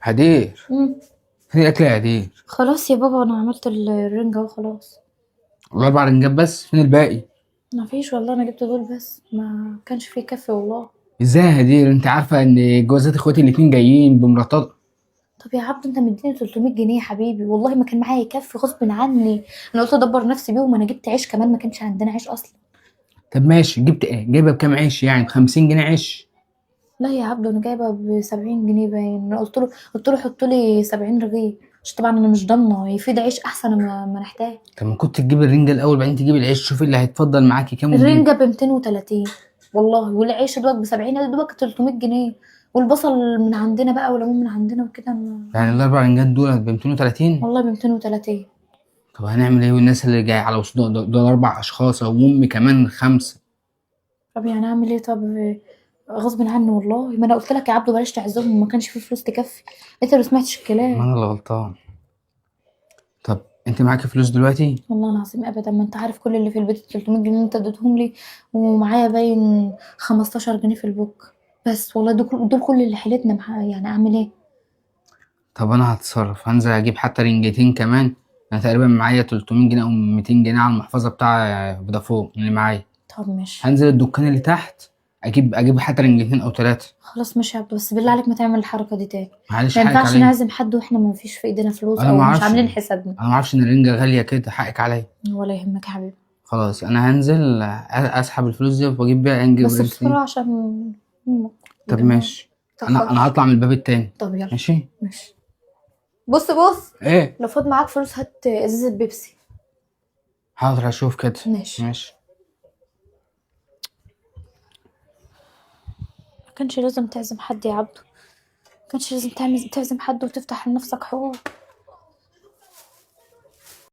هدير، مم. فين الاكل يا هدير؟ خلاص يا بابا، انا عملت الرنجة وخلاص. الاربع رنجات بس، فين الباقي؟ ما فيش والله، انا جبت دول بس، ما كانش فيه كفي والله. ازاي يا هدير؟ انت عارفه ان جوازات اخواتي الاتنين جايين بمراتات. طب يا عبد، انت مديني 300 جنيه يا حبيبي، والله ما كان معايا يكفي غصب عني. انا قلت ادبر نفسي بيهم، انا جبت عيش كمان، ما كانش عندنا عيش اصلا. طب ماشي، جبت ايه؟ جايبه بكام عيش؟ يعني ب50 جنيه عيش؟ لا يا عبد، انا جايبه ب70 جنيه باين. انا قلت له حط لي 70 رغيف، عشان طبعا انا مش ضامنه يفيد عيش احسن ما نحتاج. طب ما كنت تجيب الرنجه الاول بعدين تجيب العيش، شوف اللي هيتفضل معاكي كام وجيب. الرنجه ب 230 والله، والعيش دوبك ب 70، ده دوبك 300 جنيه. والبصل من عندنا بقى، والليمون من عندنا وكده يعني الاربع رنجات دول ب 230؟ والله ب 230. طب هنعمل ايه والناس اللي جاي على وسط دول اربع اشخاص وامي كمان خمسه؟ طب يعني اعمل ايه؟ طب غصب عني والله، ما انا قلت لك يا عبدو بلاش تعزمهم، ما كانش في فلوس تكفي. انت ما سمعتش ما الكلام. انا اللي غلطان. طب انت معاكي فلوس دلوقتي؟ والله العظيم ابدا، ما انت عارف كل اللي في البيت 300 جنيه انت اديتهم لي، ومعايا باين 15 جنيه في البوك. بس والله دول كل اللي حيلتنا يعني اعمل ايه؟ طب انا هتصرف، هنزل اجيب حتى رنجتين كمان. انا تقريبا معايا 300 جنيه او 200 جنيه على المحفظه بتاع فودافون اللي معايا. طب ماشي. هنزل الدكان اللي تحت، اجيب حتى رنجتين او ثلاثه. خلاص ماشي يا عبدو، بس بالله عليك ما تعمل الحركه دي تاني. معلش ما حقك ينفعش عليا. نعزم حد واحنا ما فيش في ايدينا فلوس انا او ما مش اعرفش عاملين انا حسابنا. ما اعرفش ان الرنجه غاليه كده، حقك عليا. ولا يهمك يا حبيبي. خلاص انا هنزل اسحب الفلوس دي واجيب بيها انجب بس رنجتين. بسرعه عشان أمك طب ودماغ ماشي. انا متأخرش. هطلع من الباب التاني. طب يلا. ماشي. ماشي. بص، ايه؟ لو فاض معاك فلوس هات ازازة بيبسي. حاضر اشوف كده. ماشي. ماشي. ما كانش لازم تعزم حد يا عبدو، ما كانش لازم تعزم حد وتفتح لنفسك حوار.